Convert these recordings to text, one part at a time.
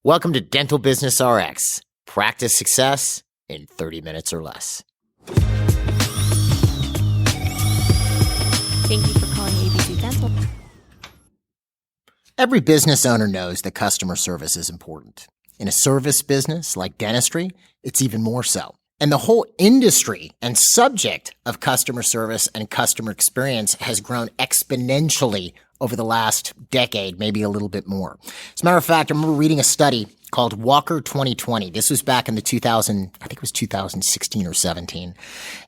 Welcome to Dental Business RX. Practice success in 30 minutes or less. Thank you for calling ABC Dental. Every business owner knows that customer service is important. In a service business like dentistry, it's even more so. And the whole industry and subject of customer service and customer experience has grown exponentially over the last decade, maybe a little bit more. As a matter of fact, I remember reading a study called Walker 2020. This was back in the 2016 or 17,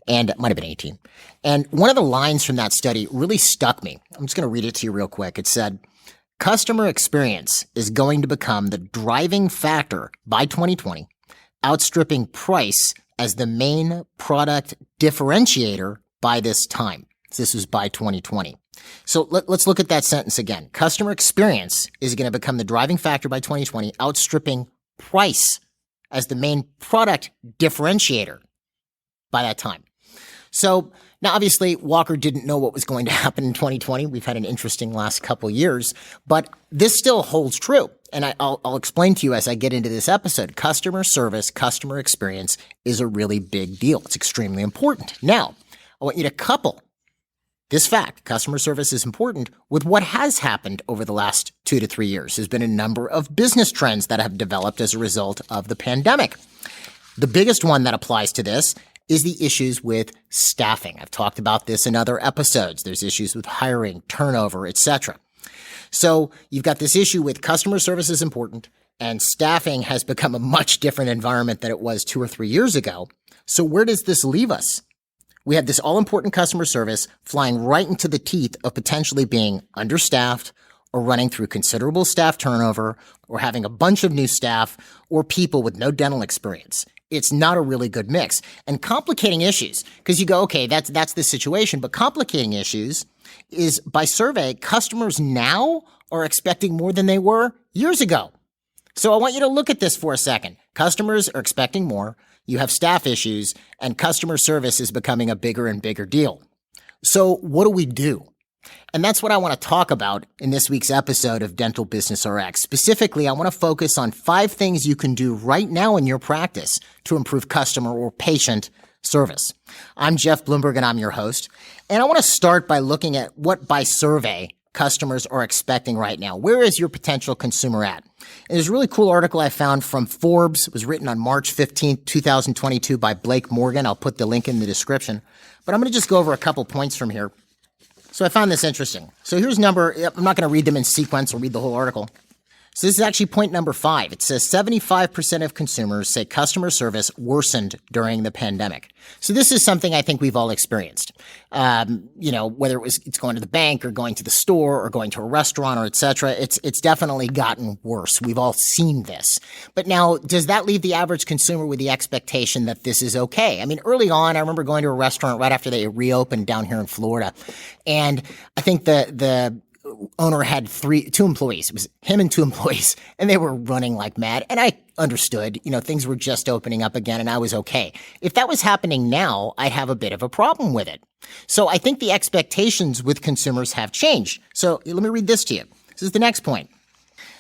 and it might have been 18. And one of the lines from that study really stuck me. I'm just going to read it to you real quick. It said, "Customer experience is going to become the driving factor by 2020, outstripping price as the main product differentiator by this time." This was by 2020. So let's look at that sentence again. Customer experience is going to become the driving factor by 2020, outstripping price as the main product differentiator by that time. So now, obviously, Walker didn't know what was going to happen in 2020. We've had an interesting last couple years, but this still holds true. And I'll explain to you as I get into this episode. Customer service, customer experience is a really big deal. It's extremely important. Now, I want you to couple this fact, customer service is important, with what has happened over the last 2 to 3 years. There's been a number of business trends that have developed as a result of the pandemic. The biggest one that applies to this is the issues with staffing. I've talked about this in other episodes. There's issues with hiring, turnover, etc. So you've got this issue with customer service is important, and staffing has become a much different environment than it was 2 or 3 years ago. So where does this leave us? We have this all-important customer service flying right into the teeth of potentially being understaffed or running through considerable staff turnover or having a bunch of new staff or people with no dental experience. It's not a really good mix. And complicating issues, because you go, okay, that's the situation, but complicating issues is by survey, customers now are expecting more than they were years ago. So I want you to look at this for a second. Customers are expecting more. You have staff issues, and customer service is becoming a bigger and bigger deal. So what do we do? And that's what I want to talk about in this week's episode of Dental Business RX. Specifically, I want to focus on 5 things you can do right now in your practice to improve customer or patient service. I'm Jeff Bloomberg, and I'm your host. And I want to start by looking at what, by survey, customers are expecting right now. Where is your potential consumer at? And there's a really cool article I found from Forbes. It was written on March 15th, 2022 by Blake Morgan. I'll put the link in the description. But I'm going to just go over a couple points from here. So I found this interesting. So here's I'm not going to read them in sequence or read the whole article. So this is actually point number 5. It says 75% of consumers say customer service worsened during the pandemic. So this is something I think we've all experienced. Whether it's going to the bank or going to the store or going to a restaurant or et cetera, it's definitely gotten worse. We've all seen this. But now, does that leave the average consumer with the expectation that this is okay? I mean, early on, I remember going to a restaurant right after they reopened down here in Florida. And I think the owner had 2 employees. It was him and 2 employees, and they were running like mad. And I understood, things were just opening up again, and I was okay. If that was happening now, I'd have a bit of a problem with it. So I think the expectations with consumers have changed. So let me read this to you. This is the next point.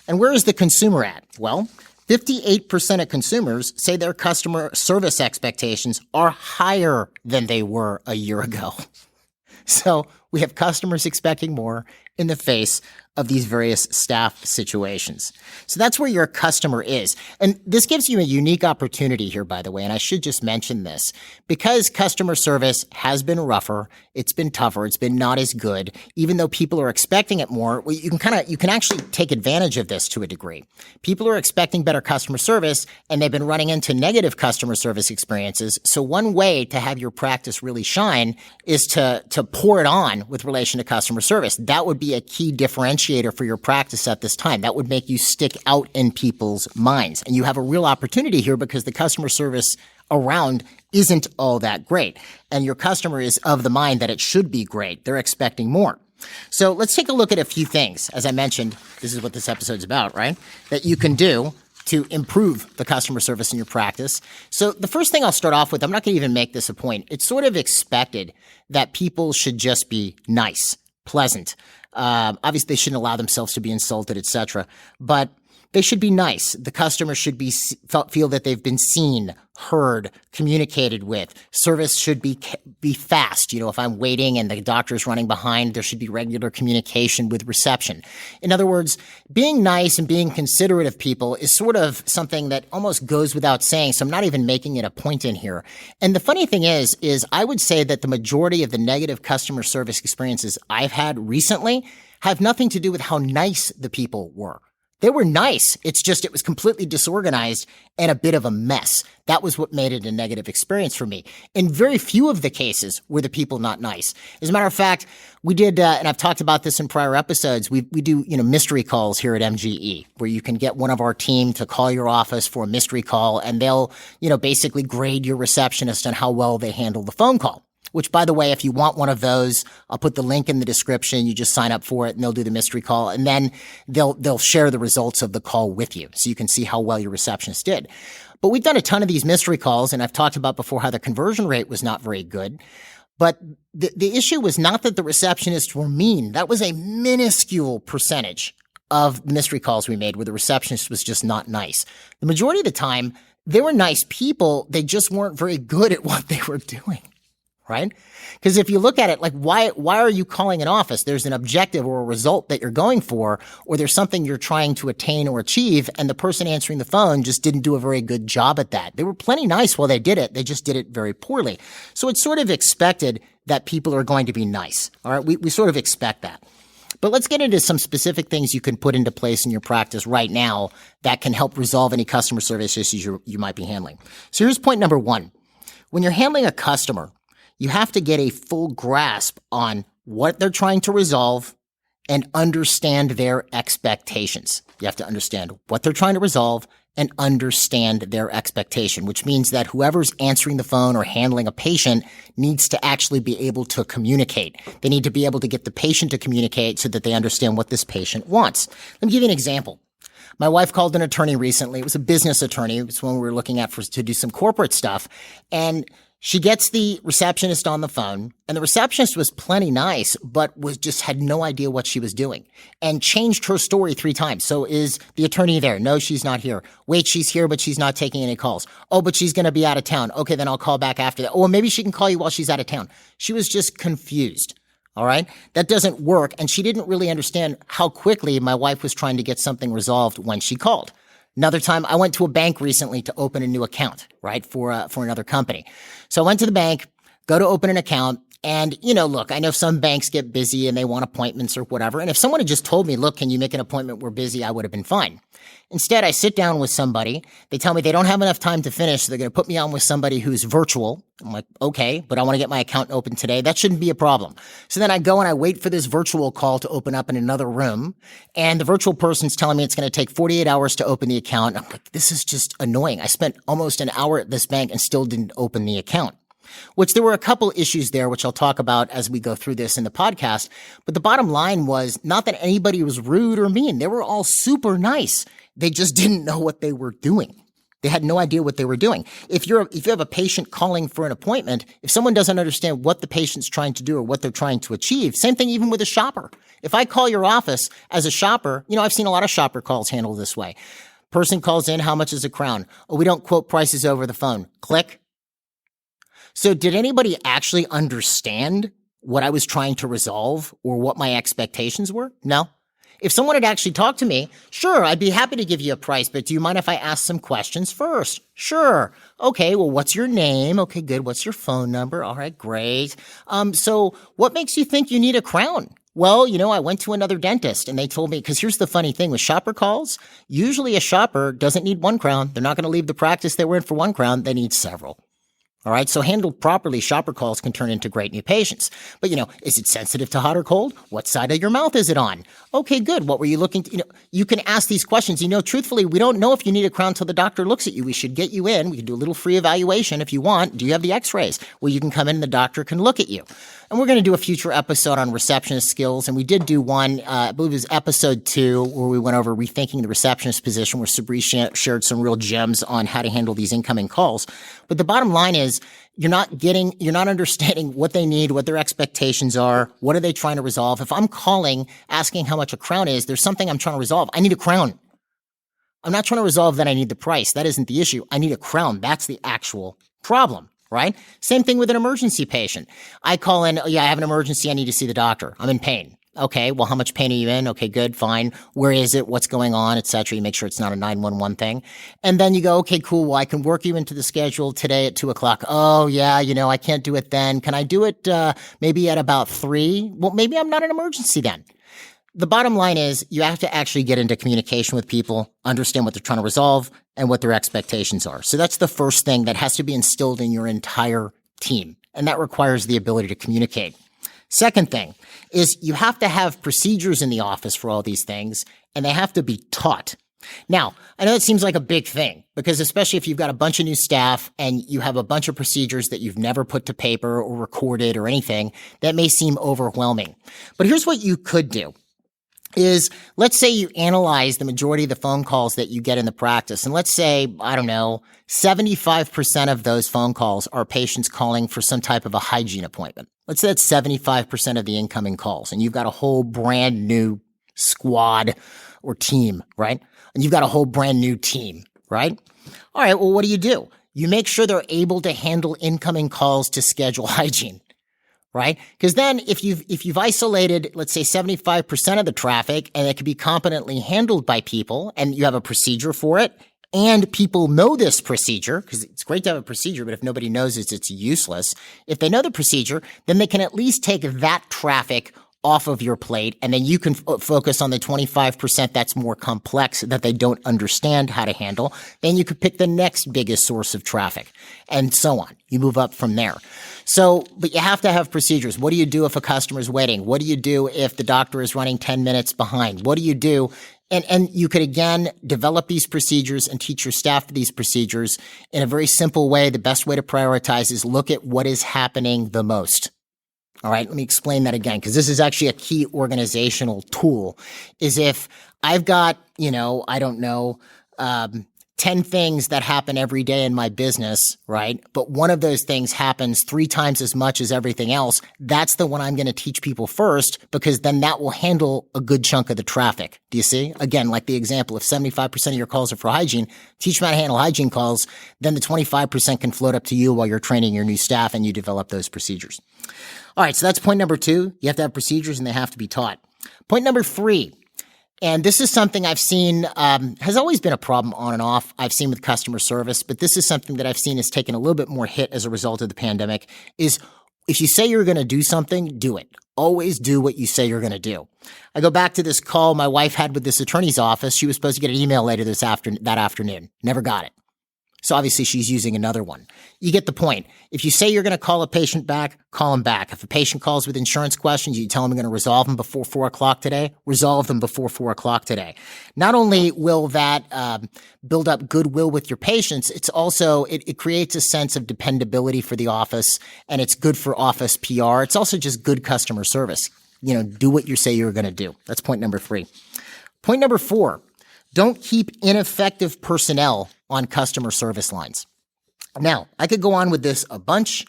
And where is the consumer at? Well, 58% of consumers say their customer service expectations are higher than they were a year ago. So we have customers expecting more in the face of these various staff situations. So that's where your customer is. And this gives you a unique opportunity here, by the way, and I should just mention this. Because customer service has been rougher, it's been tougher, it's been not as good, even though people are expecting it more, well, you can actually take advantage of this to a degree. People are expecting better customer service, and they've been running into negative customer service experiences. So one way to have your practice really shine is to pour it on with relation to customer service. That would be a key differentiator for your practice at this time. That would make you stick out in people's minds. And you have a real opportunity here because the customer service around isn't all that great. And your customer is of the mind that it should be great. They're expecting more. So let's take a look at a few things. As I mentioned, this is what this episode's about, right? That you can do to improve the customer service in your practice. So the first thing I'll start off with, I'm not going to even make this a point. It's sort of expected that people should just be nice, pleasant. Obviously, they shouldn't allow themselves to be insulted, etc. But They should be nice. The customer should feel that they've been seen, heard, communicated with. Service should be fast. If I'm waiting and the doctor's running behind, there should be regular communication with reception. In other words, being nice and being considerate of people is sort of something that almost goes without saying, so I'm not even making it a point in here. And the funny thing is I would say that the majority of the negative customer service experiences I've had recently have nothing to do with how nice the people were. They were nice. It was completely disorganized and a bit of a mess. That was what made it a negative experience for me. In very few of the cases were the people not nice. As a matter of fact, we did, and I've talked about this in prior episodes, we do, mystery calls here at MGE, where you can get one of our team to call your office for a mystery call, and they'll, basically grade your receptionist on how well they handle the phone call. Which, by the way, if you want one of those, I'll put the link in the description. You just sign up for it and they'll do the mystery call, and then they'll share the results of the call with you so you can see how well your receptionist did. But we've done a ton of these mystery calls, and I've talked about before how the conversion rate was not very good. But the issue was not that the receptionists were mean. That was a minuscule percentage of mystery calls we made where the receptionist was just not nice. The majority of the time, they were nice people. They just weren't very good at what they were doing. Right? Because if you look at it, like, why are you calling an office? There's an objective or a result that you're going for, or there's something you're trying to attain or achieve, and the person answering the phone just didn't do a very good job at that. They were plenty nice while they did it. They just did it very poorly. So it's sort of expected that people are going to be nice. All right? We sort of expect that. But let's get into some specific things you can put into place in your practice right now that can help resolve any customer service issues you might be handling. So here's point number one. When you're handling a customer, you have to get a full grasp on what they're trying to resolve and understand their expectations. You have to understand what they're trying to resolve and understand their expectation, which means that whoever's answering the phone or handling a patient needs to actually be able to communicate. They need to be able to get the patient to communicate so that they understand what this patient wants. Let me give you an example. My wife called an attorney recently. It was a business attorney. It was one we were looking at to do some corporate stuff. And she gets the receptionist on the phone, and the receptionist was plenty nice, but had no idea what she was doing and changed her story 3 times. So is the attorney there? No, she's not here. Wait, she's here, but she's not taking any calls. Oh, but she's going to be out of town. Okay, then I'll call back after that. Oh, well, maybe she can call you while she's out of town. She was just confused. All right. That doesn't work. And she didn't really understand how quickly my wife was trying to get something resolved when she called. Another time, I went to a bank recently to open a new account, right, for another company. So I went to the bank, go to open an account, and, look, I know some banks get busy and they want appointments or whatever. And if someone had just told me, look, can you make an appointment? We're busy, I would have been fine. Instead, I sit down with somebody. They tell me they don't have enough time to finish, so they're going to put me on with somebody who's virtual. I'm like, okay, but I want to get my account open today. That shouldn't be a problem. So then I go and I wait for this virtual call to open up in another room. And the virtual person's telling me it's going to take 48 hours to open the account. I'm like, this is just annoying. I spent almost an hour at this bank and still didn't open the account. Which there were a couple issues there, which I'll talk about as we go through this in the podcast. But the bottom line was not that anybody was rude or mean. They were all super nice. They just didn't know what they were doing. They had no idea what they were doing. If you have a patient calling for an appointment, if someone doesn't understand what the patient's trying to do or what they're trying to achieve, same thing even with a shopper. If I call your office as a shopper, I've seen a lot of shopper calls handled this way. Person calls in, how much is a crown? Oh, we don't quote prices over the phone. Click. So did anybody actually understand what I was trying to resolve or what my expectations were? No. If someone had actually talked to me, sure, I'd be happy to give you a price, but do you mind if I ask some questions first? Sure. Okay, well, what's your name? Okay, good. What's your phone number? All right, great. So what makes you think you need a crown? Well, I went to another dentist and they told me, because here's the funny thing with shopper calls, usually a shopper doesn't need 1 crown. They're not going to leave the practice they were in for 1 crown. They need several. All right. So handled properly, shopper calls can turn into great new patients. But, is it sensitive to hot or cold? What side of your mouth is it on? Okay, good. What were you looking to, you can ask these questions. Truthfully, we don't know if you need a crown till the doctor looks at you. We should get you in. We can do a little free evaluation if you want. Do you have the x-rays? Well, you can come in and the doctor can look at you. And we're going to do a future episode on receptionist skills. And we did do one, I believe it was episode 2, where we went over rethinking the receptionist position, where Sabri shared some real gems on how to handle these incoming calls. But the bottom line is you're not understanding what they need, what their expectations are, what are they trying to resolve. If I'm calling, asking how much a crown is, there's something I'm trying to resolve. I need a crown. I'm not trying to resolve that I need the price. That isn't the issue. I need a crown. That's the actual problem, right? Same thing with an emergency patient. I call in, I have an emergency. I need to see the doctor. I'm in pain. Okay, well, how much pain are you in? Okay, good, fine. Where is it? What's going on, et cetera. You make sure it's not a 911 thing. And then you go, okay, cool. Well, I can work you into the schedule today at 2:00. Oh, yeah, I can't do it then. Can I do it maybe at about 3? Well, maybe I'm not an emergency then. The bottom line is you have to actually get into communication with people, understand what they're trying to resolve and what their expectations are. So that's the first thing that has to be instilled in your entire team. And that requires the ability to communicate. Second thing is you have to have procedures in the office for all these things, and they have to be taught. Now, I know it seems like a big thing because especially if you've got a bunch of new staff and you have a bunch of procedures that you've never put to paper or recorded or anything, that may seem overwhelming. But here's what you could do. Is let's say you analyze the majority of the phone calls that you get in the practice. And let's say, 75% of those phone calls are patients calling for some type of a hygiene appointment. Let's say that's 75% of the incoming calls. And you've got a whole brand new squad or team, right? And you've got a whole brand new team, right? All right, well, what do? You make sure they're able to handle incoming calls to schedule hygiene. Right? Because then if you've isolated, let's say 75% of the traffic and it can be competently handled by people and you have a procedure for it and people know this procedure, because it's great to have a procedure, but if nobody knows it, it's useless. If they know the procedure, then they can at least take that traffic off of your plate, and then you can focus on the 25% that's more complex that they don't understand how to handle. Then you could pick the next biggest source of traffic, and so on. You move up from there. So, but you have to have procedures. What do you do if a customer's waiting? What do you do if the doctor is running 10 minutes behind? What do you do? And you could, again, develop these procedures and teach your staff these procedures in a very simple way. The best way to prioritize is look at what is happening the most. All right, let me explain that again, because this is actually a key organizational tool, is if I've got, 10 things that happen every day in my business, right? But one of those things happens 3 times as much as everything else. That's the one I'm going to teach people first, because then that will handle a good chunk of the traffic. Do you see? Again, like the example, if 75% of your calls are for hygiene, teach them how to handle hygiene calls, then the 25% can float up to you while you're training your new staff and you develop those procedures. All right, so that's point number 2. You have to have procedures and they have to be taught. Point number 3, and this is something I've seen has always been a problem on and off. I've seen with customer service, but this is something that I've seen has taken a little bit more hit as a result of the pandemic, is if you say you're going to do something, do it. Always do what you say you're going to do. I go back to this call my wife had with this attorney's office. She was supposed to get an email later that afternoon. Never got it. So obviously she's using another one. You get the point. If you say you're going to call a patient back, call him back. If a patient calls with insurance questions, you tell them you're going to resolve them before 4:00 today, resolve them before 4:00 today. Not only will that build up goodwill with your patients, it's also, it creates a sense of dependability for the office, and it's good for office PR. It's also just good customer service. Do what you say you're going to do. That's point number 3. Point number 4. Don't keep ineffective personnel on customer service lines. Now, I could go on with this a bunch,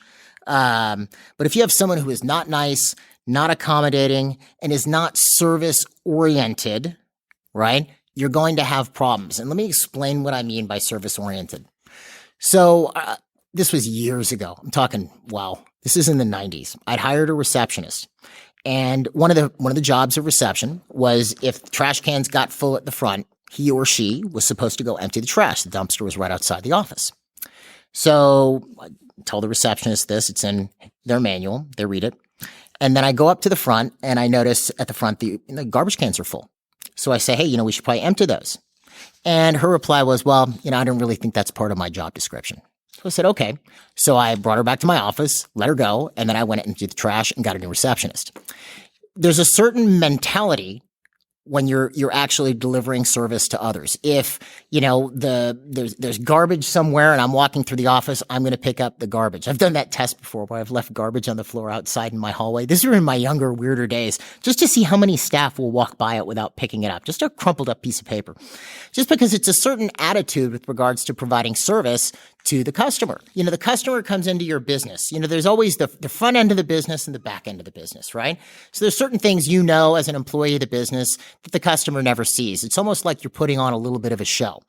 but if you have someone who is not nice, not accommodating, and is not service-oriented, right, you're going to have problems. And let me explain what I mean by service-oriented. So this was years ago. I'm talking, this is in the 90s. I'd hired a receptionist. And one of the jobs of reception was if trash cans got full at the front, he or she was supposed to go empty the trash. The dumpster was right outside the office. So I tell the receptionist this. It's in their manual. They read it. And then I go up to the front and I notice at the front the garbage cans are full. So I say, hey, we should probably empty those. And her reply was, I don't really think that's part of my job description. So I said, okay. So I brought her back to my office, let her go, and then I went and emptied the trash and got a new receptionist. There's a certain mentality when you're actually delivering service to others. If, there's garbage somewhere and I'm walking through the office, I'm going to pick up the garbage. I've done that test before where I've left garbage on the floor outside in my hallway. These are in my younger, weirder days, just to see how many staff will walk by it without picking it up. Just a crumpled up piece of paper. Just because it's a certain attitude with regards to providing service to the customer. The customer comes into your business. There's always the front end of the business and the back end of the business, right? So there's certain things as an employee of the business that the customer never sees. It's almost like you're putting on a little bit of a show.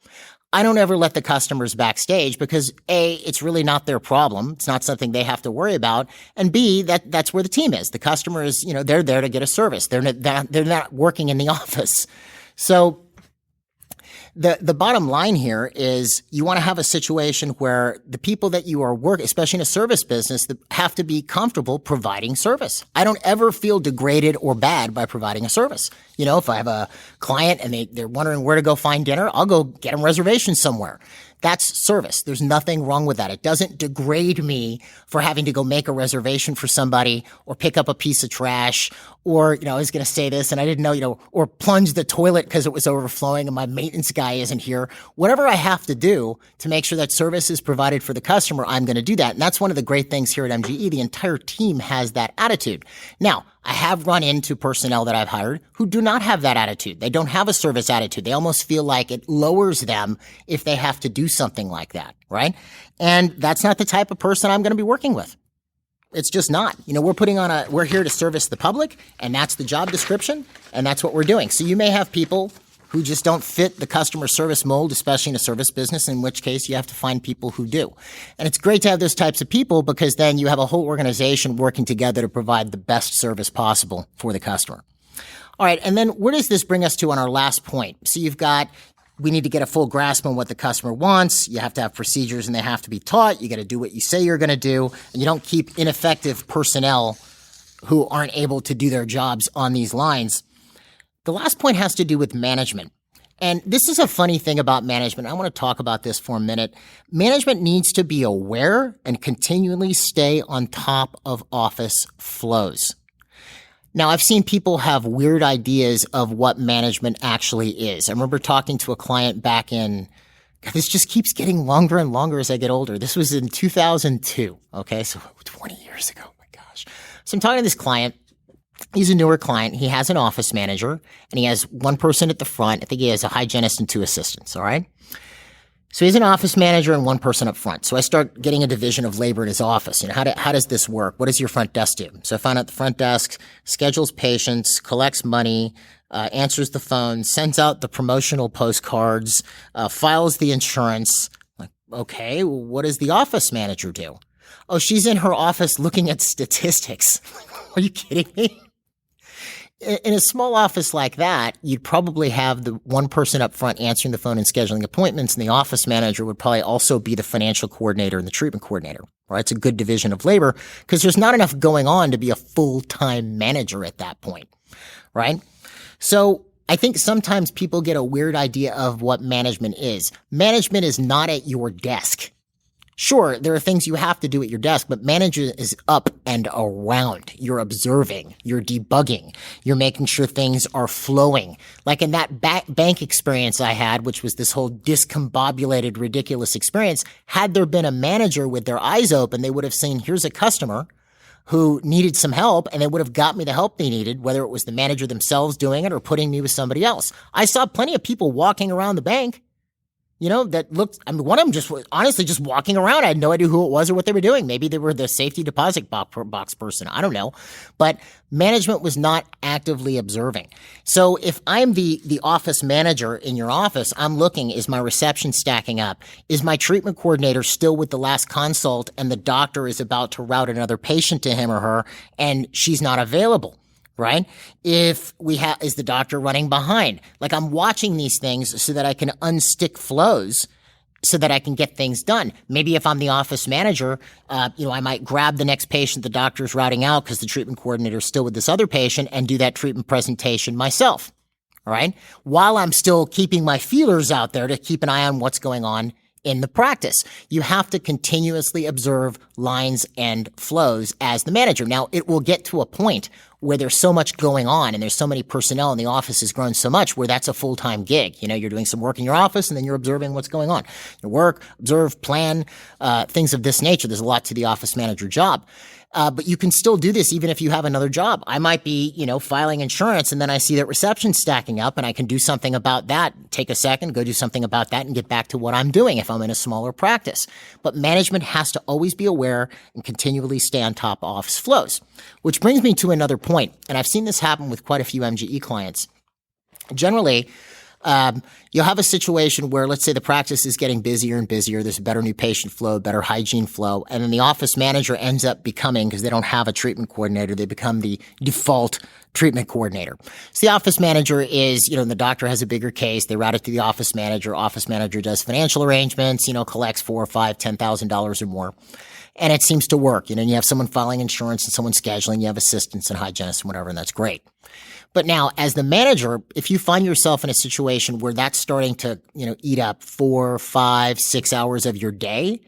I don't ever let the customers backstage because A, it's really not their problem. It's not something they have to worry about. And B, that's where the team is. The customer is, they're there to get a service. They're not working in the office. So the bottom line here is you want to have a situation where the people that you are working, especially in a service business, have to be comfortable providing service. I don't ever feel degraded or bad by providing a service. If I have a client and they're wondering where to go find dinner, I'll go get them reservations somewhere. That's service. There's nothing wrong with that. It doesn't degrade me for having to go make a reservation for somebody or pick up a piece of trash or, I was going to say this and I didn't know, or plunge the toilet because it was overflowing and my maintenance guy isn't here. Whatever I have to do to make sure that service is provided for the customer, I'm going to do that. And that's one of the great things here at MGE. The entire team has that attitude. Now, I have run into personnel that I've hired who do not have that attitude. They don't have a service attitude. They almost feel like it lowers them if they have to do something like that, right? And that's not the type of person I'm going to be working with. It's just not. We're here to service the public, and that's the job description, and that's what we're doing. So you may have people who just don't fit the customer service mold, especially in a service business, in which case you have to find people who do. And it's great to have those types of people because then you have a whole organization working together to provide the best service possible for the customer. All right, and then where does this bring us to on our last point? So we need to get a full grasp on what the customer wants. You have to have procedures and they have to be taught. You got to do what you say you're going to do. And you don't keep ineffective personnel who aren't able to do their jobs on these lines. The last point has to do with management. And this is a funny thing about management. I want to talk about this for a minute. Management needs to be aware and continually stay on top of office flows. Now, I've seen people have weird ideas of what management actually is. I remember talking to a client this just keeps getting longer and longer as I get older. This was in 2002. Okay. So 20 years ago. Oh my gosh. So I'm talking to this client. He's a newer client. He has an office manager and he has one person at the front. I think he has a hygienist and 2 assistants. All right. So he's an office manager and one person up front. So I start getting a division of labor in his office. How does this work? What does your front desk do? So I found out the front desk schedules patients, collects money, answers the phone, sends out the promotional postcards, files the insurance. Like, okay, what does the office manager do? Oh, she's in her office looking at statistics. Are you kidding me? In a small office like that, you'd probably have the one person up front answering the phone and scheduling appointments, and the office manager would probably also be the financial coordinator and the treatment coordinator, right? It's a good division of labor because there's not enough going on to be a full-time manager at that point, right? So I think sometimes people get a weird idea of what management is. Management is not at your desk. Sure, there are things you have to do at your desk, but management is up and around. You're observing, you're debugging, you're making sure things are flowing. Like in that bank experience I had, which was this whole discombobulated, ridiculous experience, had there been a manager with their eyes open, they would have seen, here's a customer who needed some help, and they would have got me the help they needed, whether it was the manager themselves doing it or putting me with somebody else. I saw plenty of people walking around the bank that looked, one of them just was honestly just walking around. I had no idea who it was or what they were doing. Maybe they were the safety deposit box person. I don't know. But management was not actively observing. So if I'm the office manager in your office, I'm looking, is my reception stacking up? Is my treatment coordinator still with the last consult and the doctor is about to route another patient to him or her and she's not available? Right? Is the doctor running behind? Like I'm watching these things so that I can unstick flows so that I can get things done. Maybe if I'm the office manager, I might grab the next patient the doctor's routing out because the treatment coordinator is still with this other patient and do that treatment presentation myself. All right. While I'm still keeping my feelers out there to keep an eye on what's going on in the practice. You have to continuously observe lines and flows as the manager. Now, it will get to a point where there's so much going on and there's so many personnel and the office has grown so much where that's a full-time gig. You know, you're doing some work in your office and then you're observing what's going on. You work, observe, plan, things of this nature. There's a lot to the office manager job. But you can still do this even if you have another job. I might be, filing insurance and then I see that reception's stacking up and I can do something about that. Take a second, go do something about that and get back to what I'm doing if I'm in a smaller practice. But management has to always be aware and continually stay on top of office flows. Which brings me to another point, and I've seen this happen with quite a few MGE clients. Generally, you'll have a situation where, let's say, the practice is getting busier and busier. There's a better new patient flow, better hygiene flow. And then the office manager ends up becoming, because they don't have a treatment coordinator, they become the default treatment coordinator. So the office manager is, the doctor has a bigger case. They route it to the office manager. Office manager does financial arrangements, collects $4,000 or $5,000, $10,000 or more. And it seems to work. You have someone filing insurance and someone scheduling. You have assistants and hygienists and whatever, and that's great. But now, as the manager, if you find yourself in a situation where that's starting to, eat up 4, 5, 6 hours of your day,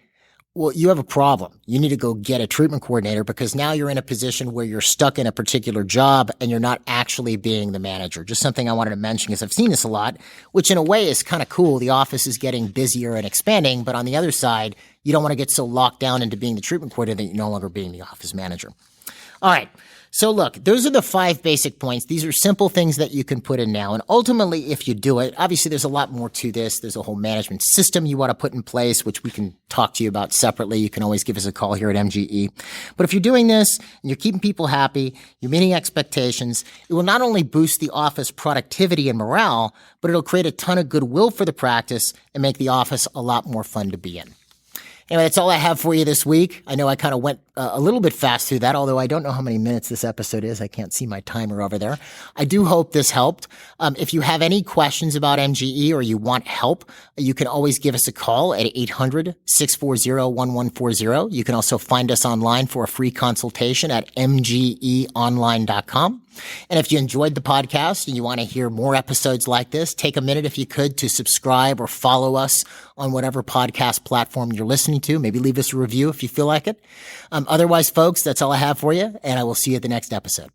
well, you have a problem. You need to go get a treatment coordinator because now you're in a position where you're stuck in a particular job and you're not actually being the manager. Just something I wanted to mention because I've seen this a lot, which in a way is kind of cool. The office is getting busier and expanding, but on the other side, you don't want to get so locked down into being the treatment coordinator that you're no longer being the office manager. All right. So look, those are the 5 basic points. These are simple things that you can put in now. And ultimately, if you do it, obviously there's a lot more to this. There's a whole management system you want to put in place, which we can talk to you about separately. You can always give us a call here at MGE. But if you're doing this and you're keeping people happy, you're meeting expectations, it will not only boost the office productivity and morale, but it'll create a ton of goodwill for the practice and make the office a lot more fun to be in. Anyway, that's all I have for you this week. I know I kind of went a little bit fast through that, although I don't know how many minutes this episode is. I can't see my timer over there. I do hope this helped. If you have any questions about MGE or you want help, you can always give us a call at 800-640-1140. You can also find us online for a free consultation at mgeonline.com. And if you enjoyed the podcast and you want to hear more episodes like this, take a minute if you could to subscribe or follow us on whatever podcast platform you're listening to. Maybe leave us a review if you feel like it. Otherwise, folks, that's all I have for you, and I will see you at the next episode.